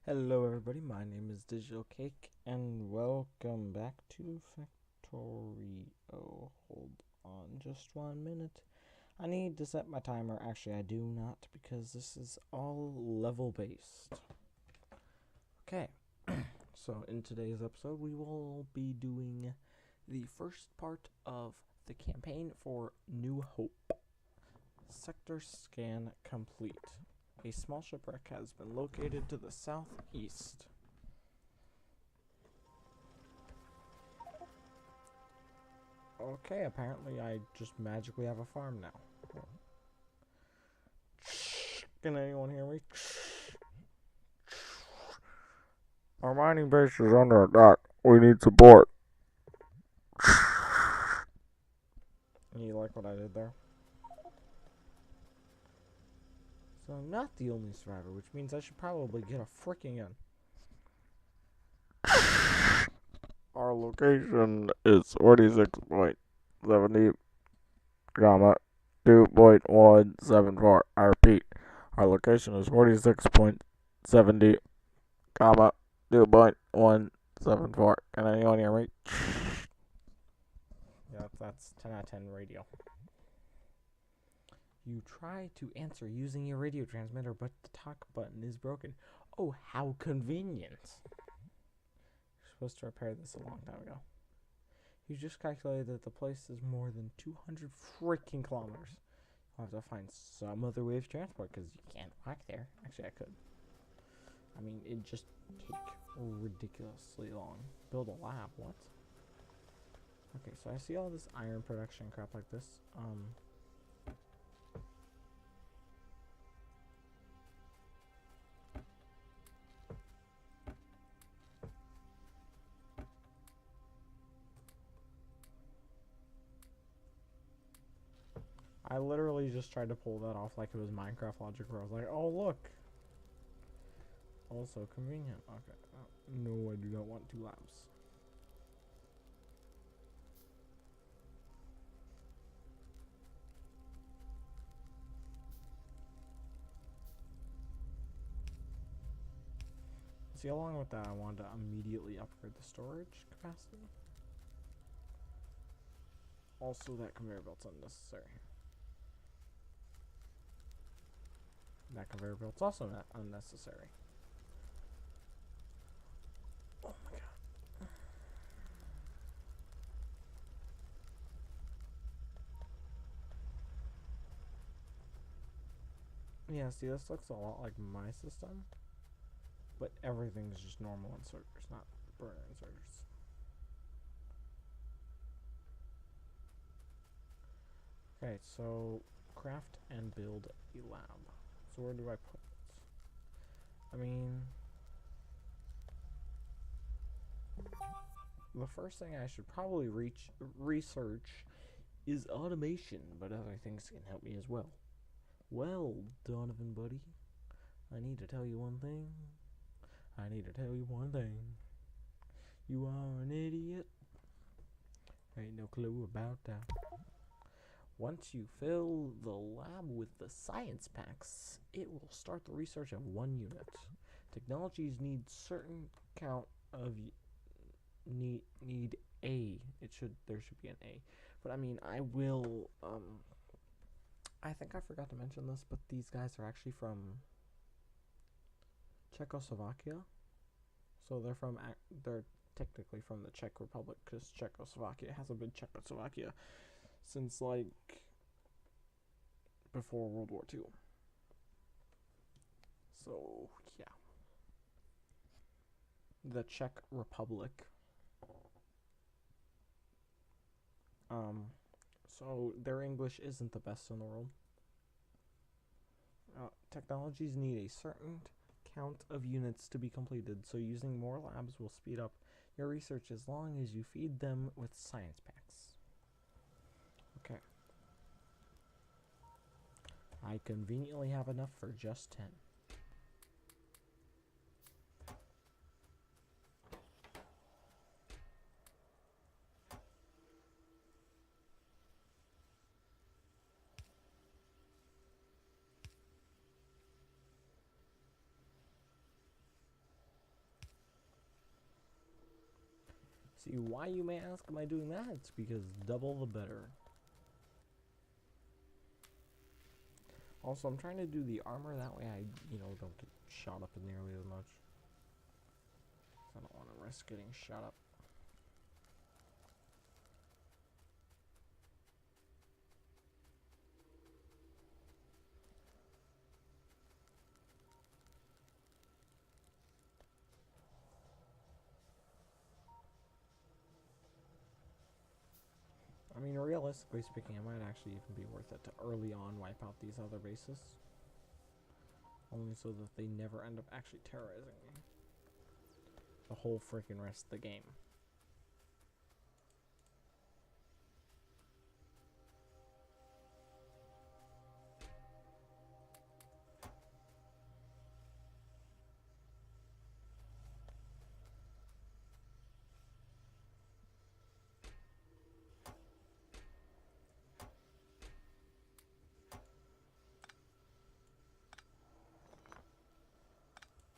Hello everybody, my name is Digital Cake and welcome back to Factorio. Hold on just 1 minute. I need to set my timer. Actually, I do not because this is all level based. Okay, so in today's episode, we will be doing the first part of the campaign for New Hope. Sector scan complete. A small shipwreck has been located to the southeast. Okay, apparently I just magically have a farm now. Can anyone hear me? Our mining base is under attack. We need support. You like what I did there? So I'm not the only survivor, which means I should probably get a freaking gun. Our location is 46.70, 2.174. I repeat, our location is 46.70, 2.174. Can anyone hear me? Yeah, that's 10 out of 10 radio. You try to answer using your radio transmitter, but the talk button is broken. Oh, how convenient. You're supposed to repair this a long time ago. You just calculated that the place is more than 200 freaking kilometers. I'll have to find some other way of transport because you can't walk there. Actually, I could. I mean, it'd just take ridiculously long. Build a lab, what? Okay, so I see all this iron production crap like this. I literally just tried to pull that off like it was Minecraft logic where I was like, oh look. Also convenient. Okay. No, I do not want two labs. See, along with that, I wanted to immediately upgrade the storage capacity. Also, that conveyor belt's unnecessary. That conveyor belt's also not unnecessary. Oh my god. Yeah, see, this looks a lot like my system, but everything's just normal inserters, not burner inserters. Okay, so craft and build a lab. So where do I put it? I mean, the first thing I should probably research is automation, but other things can help me as well. Well, Donovan, buddy, I need to tell you one thing. I need to tell you one thing. You are an idiot. Ain't no clue about that. Once you fill the lab with the science packs, it will start the research of one unit. Technologies need certain count of need a. There should be an A. But I mean, I will I think I forgot to mention this, but these guys are actually from Czechoslovakia. So they're technically from the Czech Republic because Czechoslovakia hasn't been Czechoslovakia since like before World War II. So yeah, the Czech Republic. So their English isn't the best in the world. Technologies need a certain count of units to be completed, so using more labs will speed up your research as long as you feed them with science packs. Okay. I conveniently have enough for just 10. See, why, you may ask, am I doing that? It's because double the better. Also, I'm trying to do the armor, that way I, don't get shot up nearly as much. I don't want to risk getting shot up. I mean, realistically speaking, it might actually even be worth it to early on wipe out these other bases. Only so that they never end up actually terrorizing me the whole freaking rest of the game.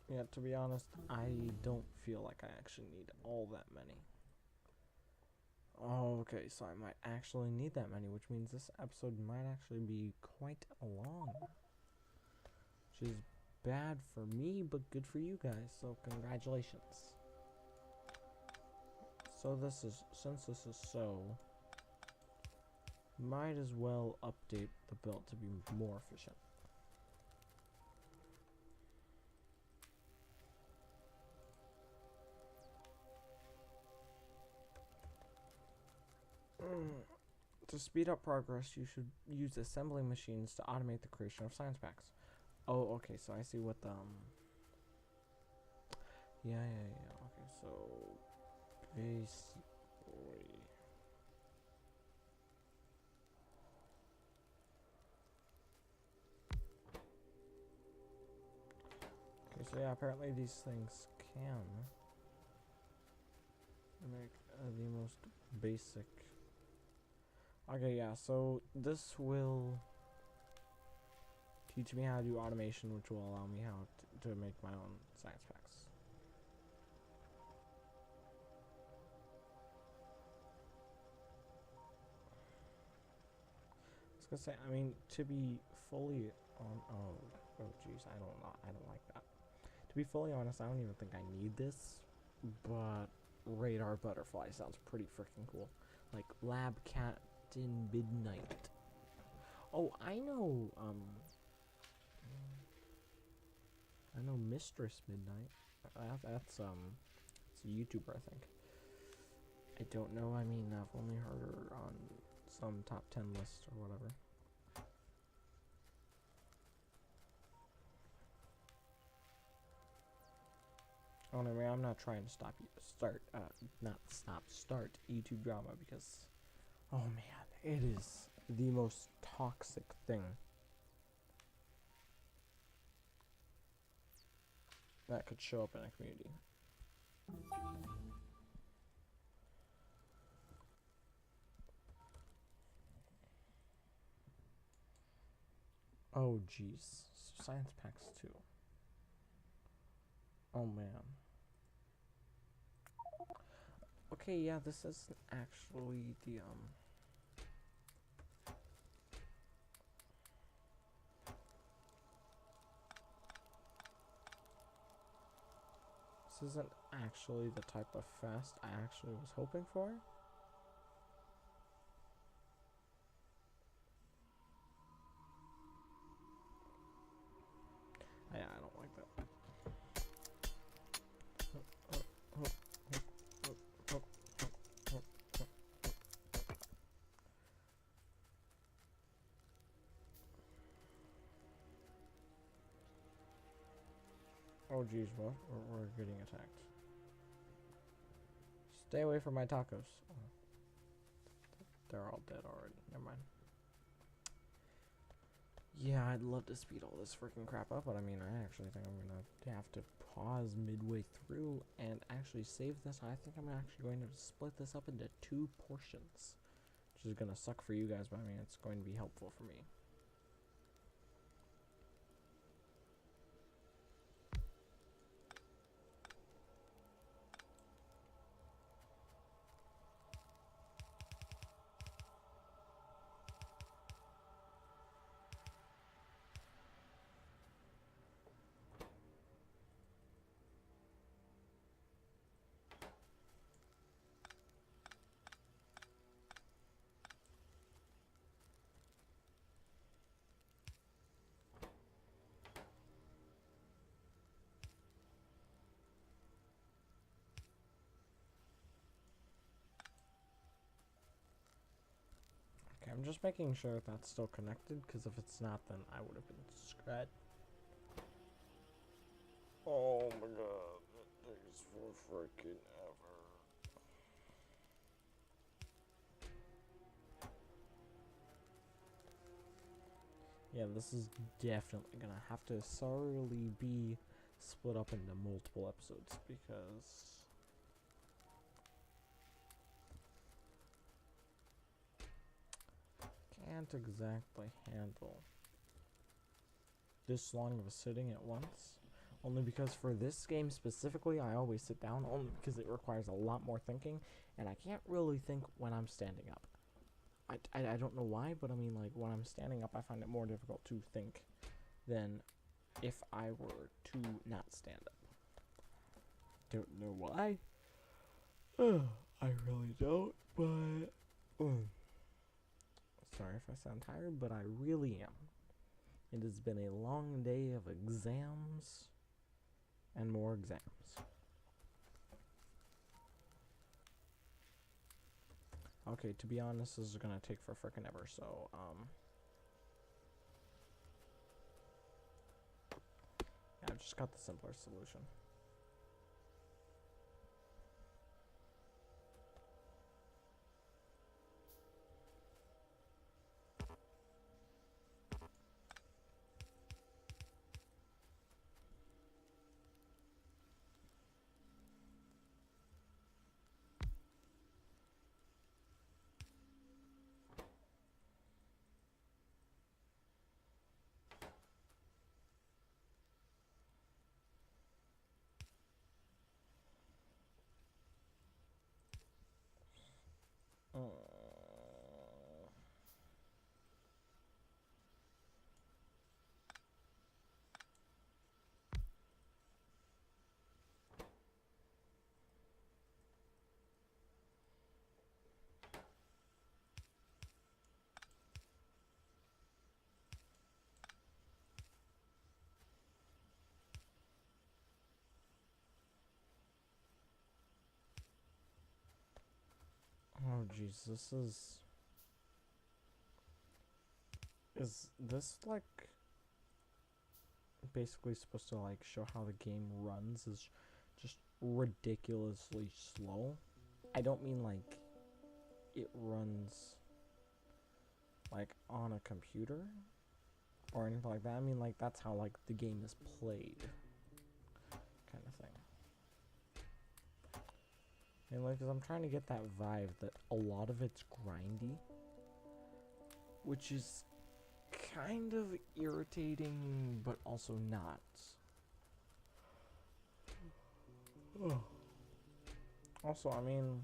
Yeah, to be honest, I don't feel like I actually need all that many. Okay, so I might actually need that many, which means this episode might actually be quite long. Which is bad for me, but good for you guys, so congratulations. So since this is so, might as well update the build to be more efficient. To speed up progress, you should use assembly machines to automate the creation of science packs. Oh, okay, so I see what the, yeah, okay, so, basically, okay, so yeah, apparently these things can make the most basic. Okay, yeah, so this will teach me how to do automation, which will allow me how to make my own science packs. I was gonna say, I mean, to be fully on, oh jeez, I don't like that. To be fully honest, I don't even think I need this, but radar butterfly sounds pretty freaking cool. Like Lab Captain Midnight. Oh, I know Mistress Midnight. That's it's a YouTuber, I think. I don't know, I mean, I've only heard her on some top 10 list or whatever. Oh, no, I'm not trying to start YouTube drama, because, oh man, it is the most toxic thing that could show up in a community. Oh jeez, science packs too. Oh man. Okay, yeah, this isn't actually the this isn't actually the type of fest I actually was hoping for. Yeah, I don't like that. Oh geez, what? We're getting attacked. Stay away from my tacos. Oh. They're all dead already. Never mind. Yeah, I'd love to speed all this freaking crap up, but I mean, I actually think I'm gonna have to pause midway through and actually save this. I think I'm actually going to split this up into 2 portions, which is gonna suck for you guys, but I mean, it's going to be helpful for me. I'm just making sure that's still connected, because if it's not, then I would have been scratched. Oh my god, that takes for freaking ever. Yeah, this is definitely gonna have to thoroughly be split up into multiple episodes, because can't exactly handle this long of a sitting at once. Only because for this game specifically, I always sit down, only because it requires a lot more thinking, and I can't really think when I'm standing up. I don't know why, but I mean, like, when I'm standing up, I find it more difficult to think than if I were to not stand up. Don't know why. I really don't, but... Sorry if I sound tired, but I really am. It has been a long day of exams and more exams. Okay, to be honest, this is gonna take for frickin' ever, so, yeah, I've just got the simpler solution. Oh, jeez, this is... Is this, like, basically supposed to, like, show how the game runs is just ridiculously slow? I don't mean, like, it runs, like, on a computer or anything like that. I mean, like, that's how, like, the game is played, kind of thing. And, like, cause I'm trying to get that vibe that a lot of it's grindy, which is kind of irritating, but also not. Oh. Also, I mean,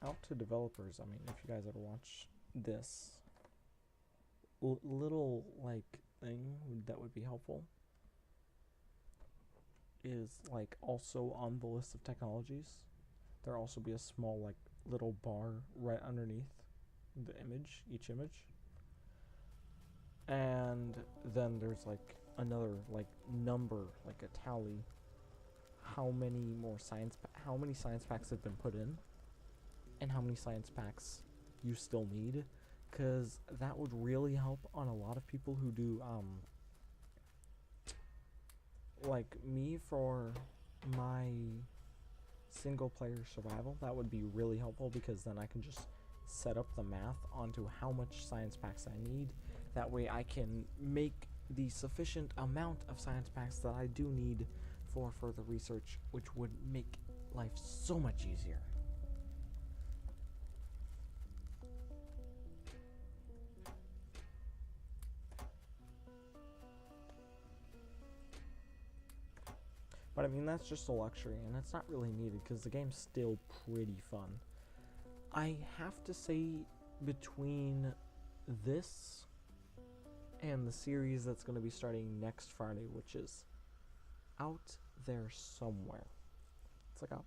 out to developers, I mean, if you guys ever watch this little, like, thing that would be helpful is, like, also on the list of technologies, there'll also be a small, like, little bar right underneath the image, each image. And then there's, like, another, like, number, like a tally, how many science packs have been put in, and how many science packs you still need, because that would really help on a lot of people who do, like me for my single player survival. That would be really helpful, because then I can just set up the math onto how much science packs I need. That way I can make the sufficient amount of science packs that I do need for further research, which would make life so much easier. But I mean, that's just a luxury, and it's not really needed, because the game's still pretty fun. I have to say, between this and the series that's going to be starting next Friday, which is Out There Somewhere. It's like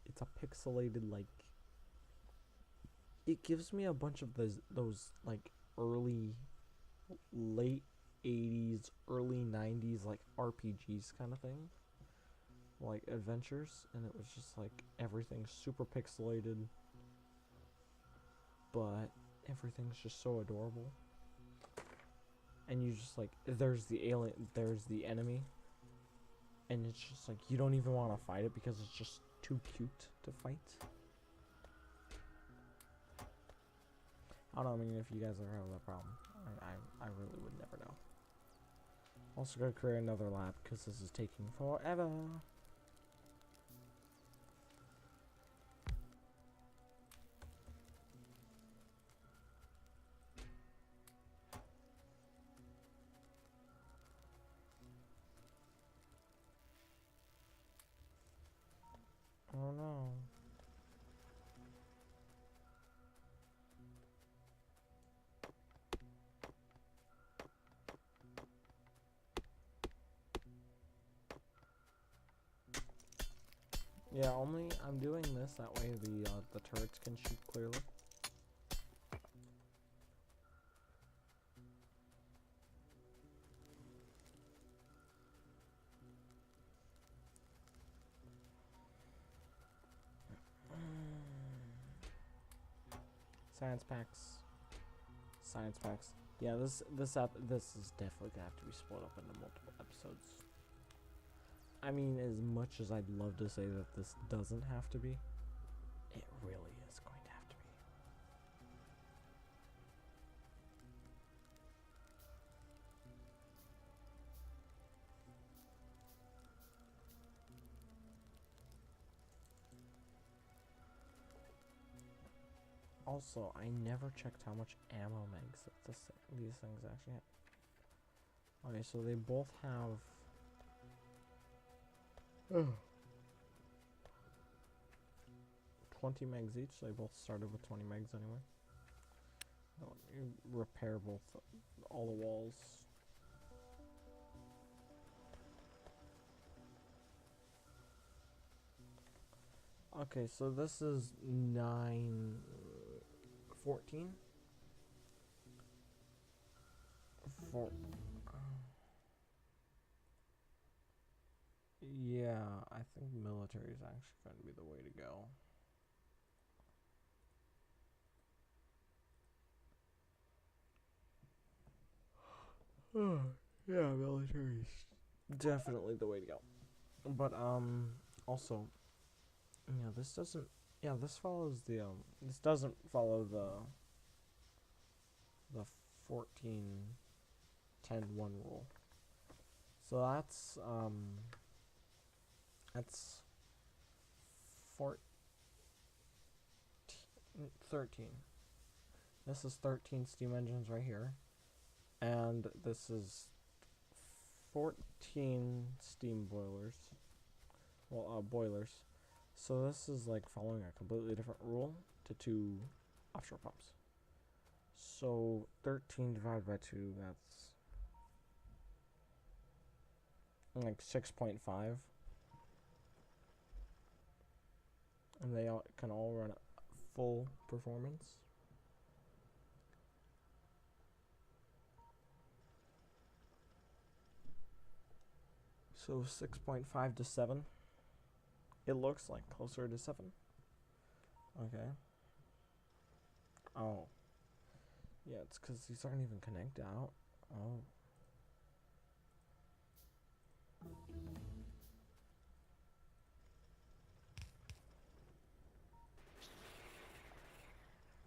it's a pixelated, like, it gives me a bunch of those like late 80s, early 90s, like, RPGs kind of thing. Like, adventures, and it was just, like, everything super pixelated, but everything's just so adorable. And you just like, there's the alien, there's the enemy. And it's just like, you don't even want to fight it because it's just too cute to fight. I don't know, I mean, if you guys ever have that problem. I really would never know. Also gotta create another lab because this is taking forever. Oh no. Yeah, only I'm doing this that way the turrets can shoot clearly. Science packs. Science packs. Yeah, this is definitely gonna have to be split up into multiple episodes. I mean, as much as I'd love to say that this doesn't have to be, it really is going to have to be. Also, I never checked how much ammo mags these things actually have. Okay, so they both have 20 megs each. They both started with 20 megs anyway. Let me repair both all the walls. Okay, so this is 914. Yeah, I think military is actually going to be the way to go. Yeah, military is definitely the way to go. But also, yeah, this doesn't. Yeah, this follows the This doesn't follow the 14-10-1 rule. So that's 13. This is 13 steam engines right here, and this is 14 steam boilers. Well, boilers. So this is like following a completely different rule to 2 offshore pumps. So 13 divided by 2, that's like 6.5. And they can all run at full performance. So 6.5 to 7. It looks like closer to 7. Okay. Oh. Yeah, it's because these aren't even connected out. Oh.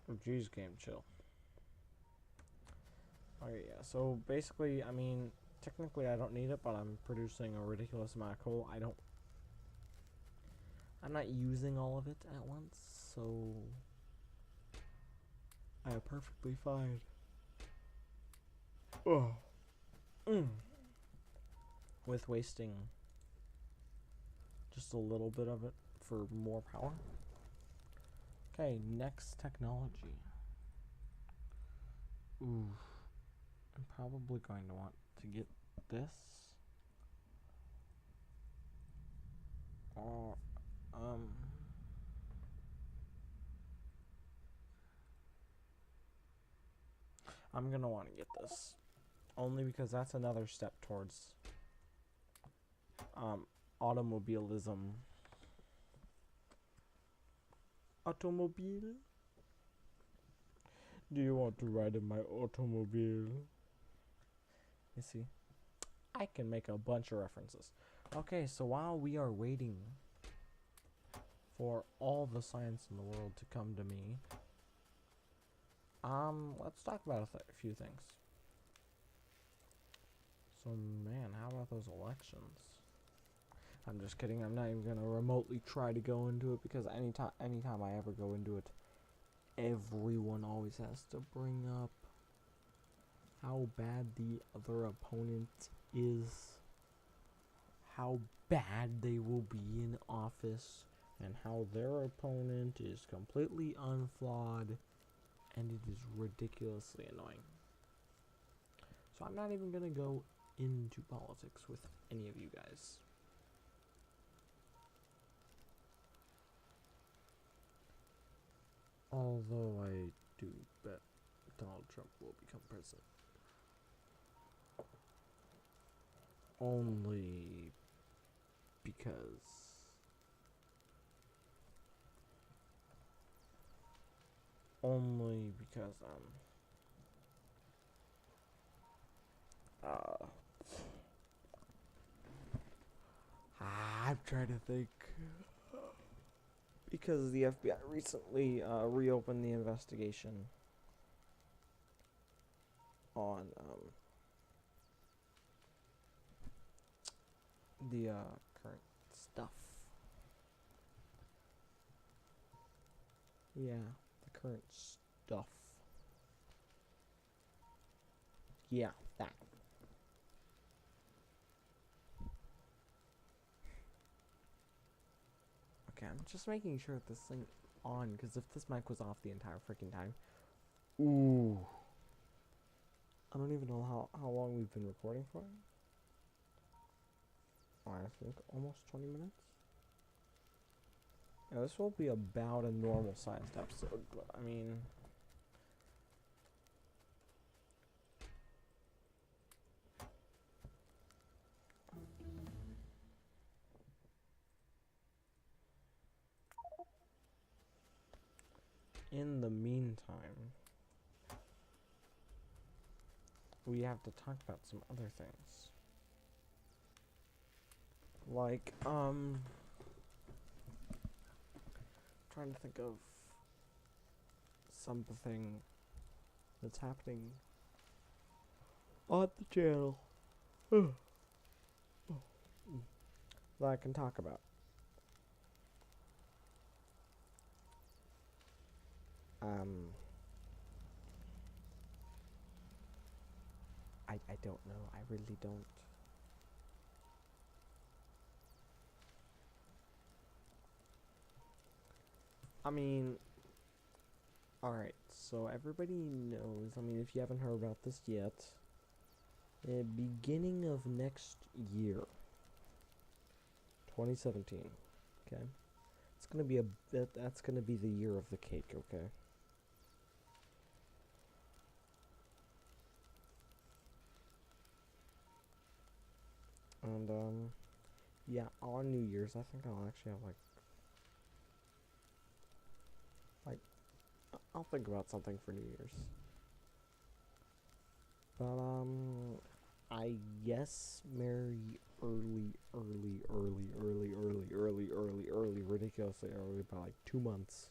Oh, geez, game, chill. Okay, yeah, so basically, I mean, technically I don't need it, but I'm producing a ridiculous amount of coal. I'm not using all of it at once, so I am perfectly fine. Oh. With wasting just a little bit of it for more power. Okay, next technology. Ooh. I'm probably going to want to get this. Or, I'm gonna want to get this. Only because that's another step towards automobilism. Automobile? Do you want to ride in my automobile? You see, I can make a bunch of references. Okay, so while we are waiting for all the science in the world to come to me, let's talk about a few things. So, man, how about those elections? I'm just kidding. I'm not even gonna remotely try to go into it because anytime I ever go into it, everyone always has to bring up how bad the other opponent is, how bad they will be in office, and how their opponent is completely unflawed, and it is ridiculously annoying. So I'm not even gonna go into politics with any of you guys. Although I do bet Donald Trump will become president. Only because I'm trying to think. Because the FBI recently reopened the investigation on the current stuff. Yeah, the current stuff. Yeah, that. Okay, I'm just making sure that this thing on, because if this mic was off the entire freaking time, ooh, I don't even know how long we've been recording for. I think almost 20 minutes. Yeah, this will be about a normal sized episode, but I mean, in the meantime, we have to talk about some other things. Like, trying to think of something that's happening on the channel that I can talk about. I don't know. I really don't. I mean, alright, so everybody knows, I mean, if you haven't heard about this yet, beginning of next year, 2017, okay? It's gonna be that's gonna be the year of the cake, okay? And, yeah, on New Year's, I think I'll actually have, I'll think about something for New Year's. But, I guess merry early, ridiculously early, by like 2 months,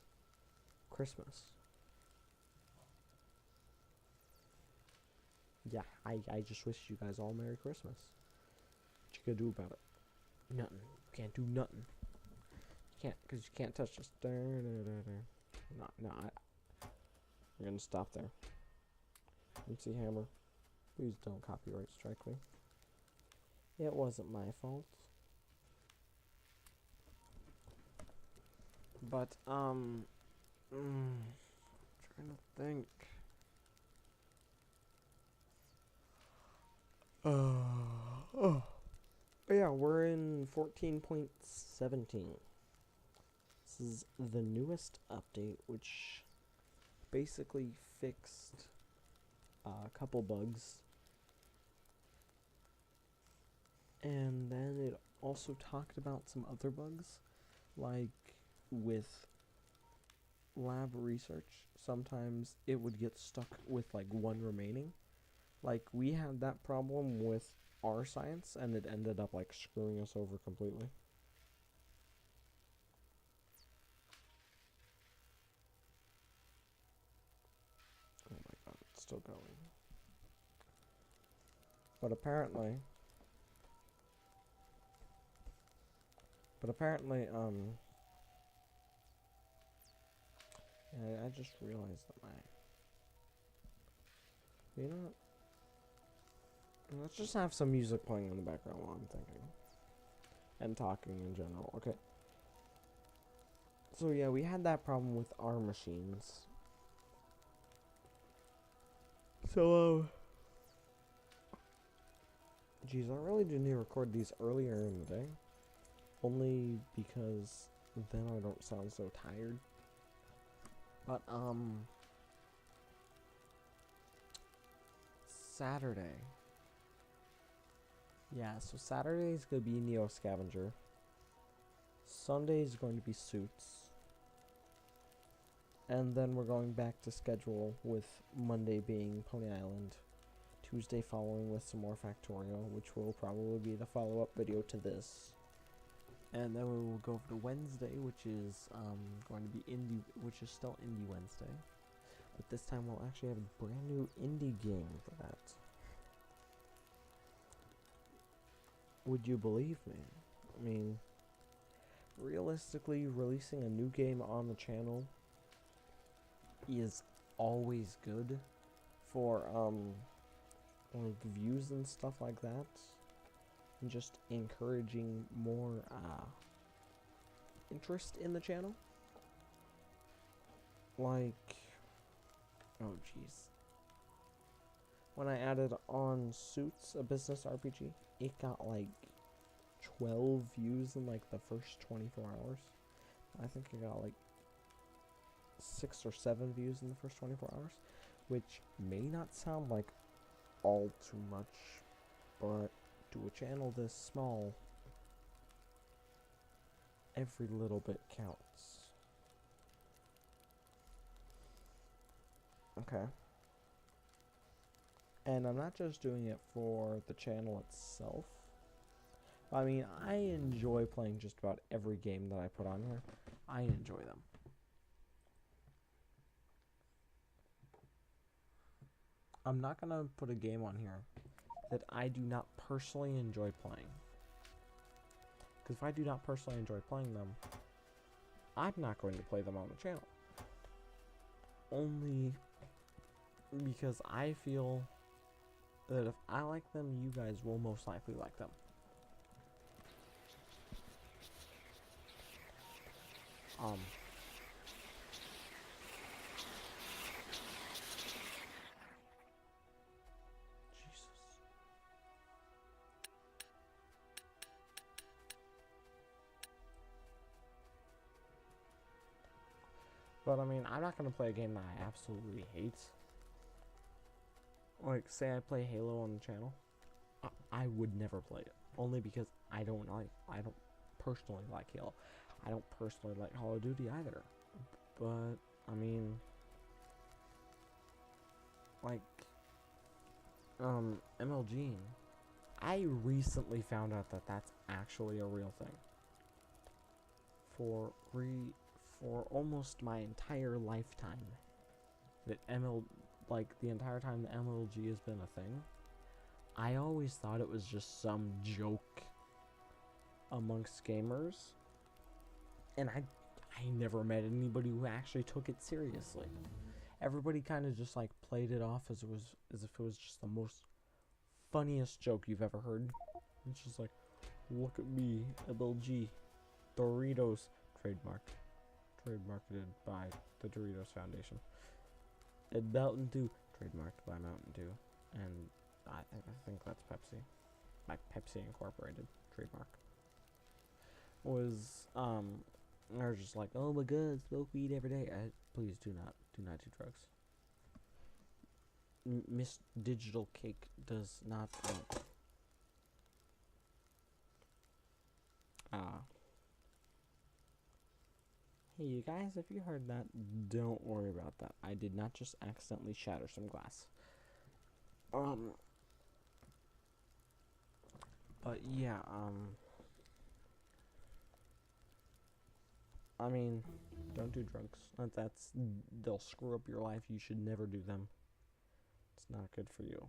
Christmas. Yeah, I just wish you guys all Merry Christmas. What you gonna do about it? Nothing. You can't do nothing. You can't, because you can't touch this. No, we're gonna stop there. MC Hammer, please don't copyright strike me. It wasn't my fault. But, trying to think. Oh. But yeah, we're in 14.17. This is the newest update, which basically fixed a couple bugs. And then it also talked about some other bugs, like with lab research, sometimes it would get stuck with like one remaining. Like we had that problem with our science, and it ended up like screwing us over completely. Oh my god, it's still going. But apparently, yeah, I just realized that you know, let's just have some music playing in the background while I'm thinking. And talking in general, okay. So yeah, we had that problem with our machines. So, geez, I really didn't need to record these earlier in the day. Only because then I don't sound so tired. But, Saturday. Yeah, so Saturday is going to be Neo Scavenger. Sunday is going to be Suits. And then we're going back to schedule with Monday being Pony Island. Tuesday following with some more Factorio, which will probably be the follow-up video to this. And then we will go over to Wednesday, which is going to be which is still Indie Wednesday. But this time we'll actually have a brand new indie game for that. Would you believe me? I mean, realistically, releasing a new game on the channel is always good for like views and stuff like that, and just encouraging more interest in the channel. Like, oh jeez, when I added on Suits, a business RPG, it got like 12 views in like the first 24 hours. I think it got like 6 or 7 views in the first 24 hours, which may not sound like all too much, but to a channel this small, every little bit counts. Okay. And I'm not just doing it for the channel itself. I mean, I enjoy playing just about every game that I put on here. I enjoy them. I'm not gonna put a game on here that I do not personally enjoy playing. Because if I do not personally enjoy playing them, I'm not going to play them on the channel. Only because I feel that if I like them, you guys will most likely like them. Jesus. But I mean, I'm not gonna play a game that I absolutely hate. Like, say I play Halo on the channel, I would never play it. Only because I don't personally like Halo. I don't personally like Call of Duty either. But, I mean, like, MLG, I recently found out that that's actually a real thing. For almost my entire lifetime, that the entire time the MLG has been a thing, I always thought it was just some joke amongst gamers, and I never met anybody who actually took it seriously. Everybody kind of just like played it off as if it was just the most funniest joke you've ever heard. It's just like, look at me, MLG, Doritos, trademarketed by the Doritos Foundation. And Mountain Dew, trademarked by Mountain Dew, and I think that's Pepsi, like Pepsi Incorporated trademark. Was they're just like, oh my god, smoke weed every day. Please do not do drugs. Miss Digital Cake does not. Hey, you guys, if you heard that, don't worry about that. I did not just accidentally shatter some glass. Um, but yeah, I mean, don't do drugs. They'll screw up your life. You should never do them. It's not good for you.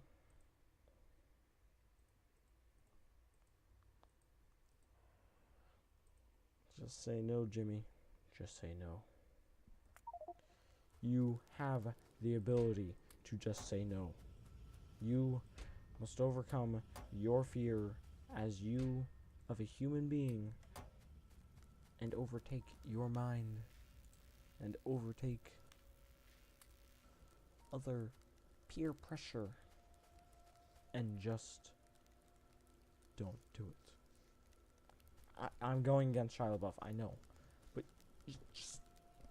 Just say no, Jimmy. Just say no. You have the ability to just say no. You must overcome your fear as you of a human being and overtake your mind and overtake other peer pressure and just don't do it. I'm going against Shia LaBeouf, I know, but just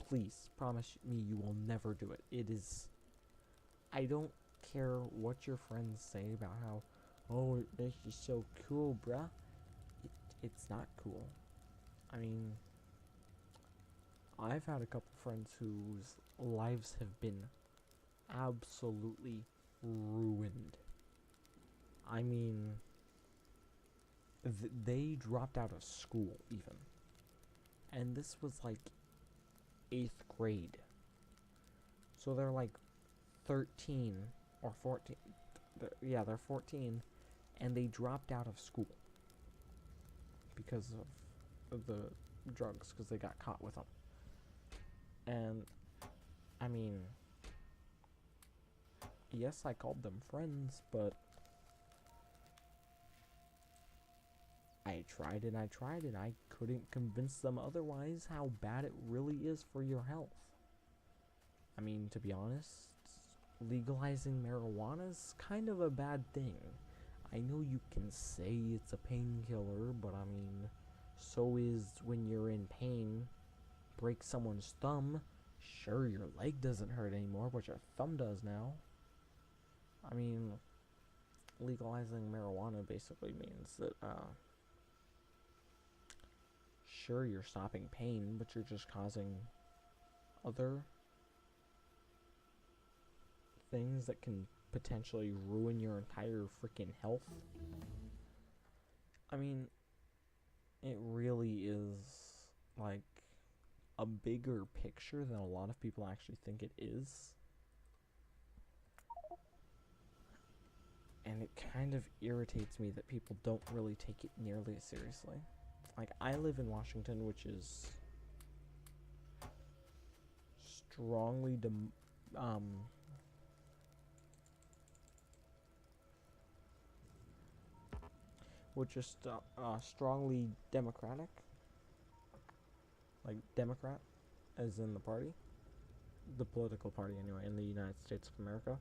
please promise me you will never do it. It is. I don't care what your friends say about how, oh, this is so cool, bruh. It's not cool. I mean, I've had a couple friends whose lives have been absolutely ruined. I mean, they dropped out of school, even. And this was like 8th grade. So they're like 13 or 14. They're 14. And they dropped out of school because of the drugs, because they got caught with them. And, I mean, yes, I called them friends, but I tried and I tried and I couldn't convince them otherwise how bad it really is for your health. I mean, to be honest, legalizing marijuana is kind of a bad thing. I know you can say it's a painkiller, but I mean, so is when you're in pain, break someone's thumb. Sure, your leg doesn't hurt anymore, but your thumb does now. I mean, legalizing marijuana basically means that, sure, you're stopping pain, but you're just causing other things that can potentially ruin your entire freaking health. I mean, it really is like a bigger picture than a lot of people actually think it is. And it kind of irritates me that people don't really take it nearly as seriously. Like, I live in Washington, which is strongly strongly Democratic, like Democrat, as in the party, the political party anyway, in the United States of America.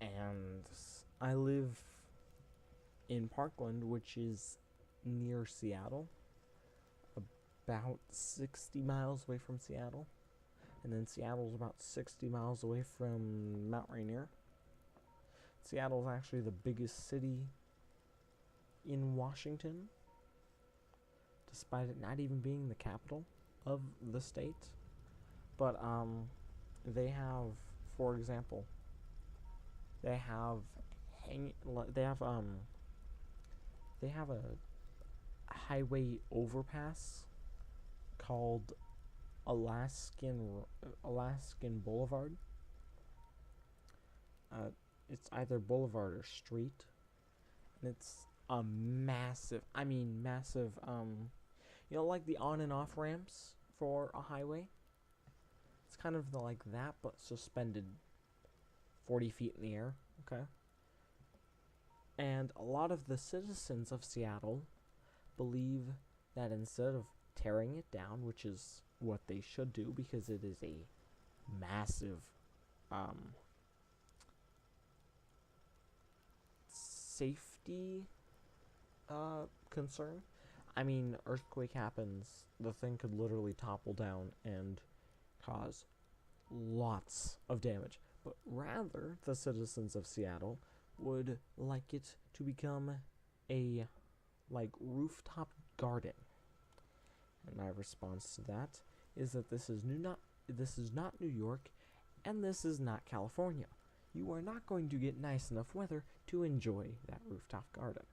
And I live in Parkland, which is near Seattle, about 60 miles away from Seattle. And then Seattle's about 60 miles away from Mount Rainier. Seattle's actually the biggest city in Washington, despite it not even being the capital of the state. But they have, for example, they have a highway overpass called Alaskan Boulevard. It's either boulevard or street, and it's a massive, like the on and off ramps for a highway. It's kind of like that, but suspended 40 feet in the air, okay? And a lot of the citizens of Seattle believe that instead of tearing it down, which is what they should do because it is a massive safety concern. I mean, earthquake happens, the thing could literally topple down and cause lots of damage. But rather, the citizens of Seattle would like it to become a like rooftop garden. And my response to that is that this is not New York, and this is not California. You are not going to get nice enough weather to enjoy that rooftop garden.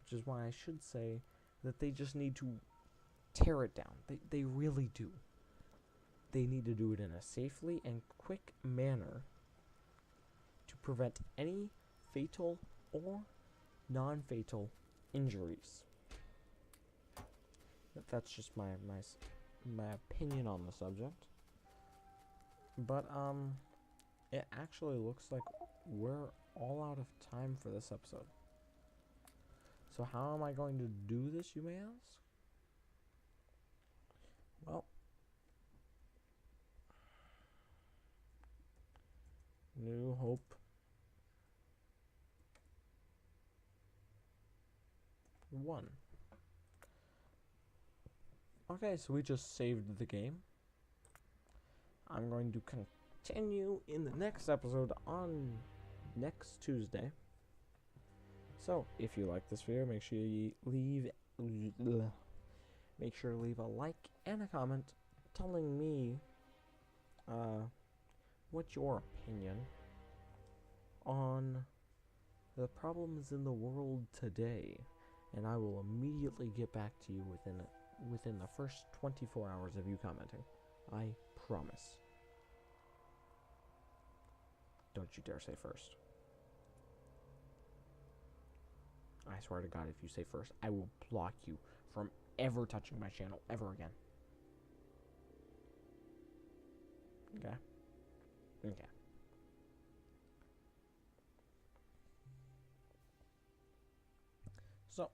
Which is why I should say that they just need to tear it down. They really do. They need to do it in a safely and quick manner to prevent any fatal or non-fatal injuries. That's just my opinion on the subject. But it actually looks like we're all out of time for this episode. So how am I going to do this, you may ask? Well, New Hope 1. Okay, so we just saved the game. I'm going to continue in the next episode on next Tuesday. So, if you like this video, make sure you leave a like and a comment telling me what's your opinion on the problems in the world today, and I will immediately get back to you within the first 24 hours of you commenting. I promise. Don't you dare say first. I swear to God, if you say first, I will block you from ever touching my channel ever again. Okay? Okay. So,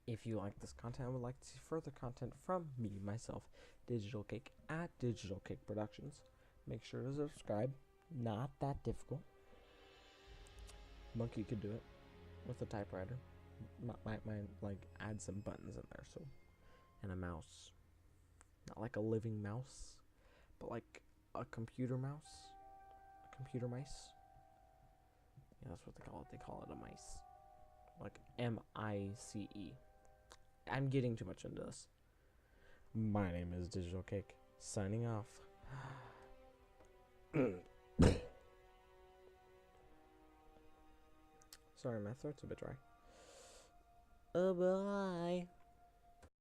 if you like this content and would like to see further content from me, myself, Digital Cake, at Digital Cake Productions, make sure to subscribe. Not that difficult. Monkey could do it with a typewriter. Might like add some buttons in there, so, and a mouse. Not like a living mouse, but like a computer mouse. A computer mice. Yeah, that's what they call it. They call it a mice. Like M-I-C-E. I'm getting too much into this. My name is Digital Cake. Signing off. Sorry, my throat's a bit dry. Bye.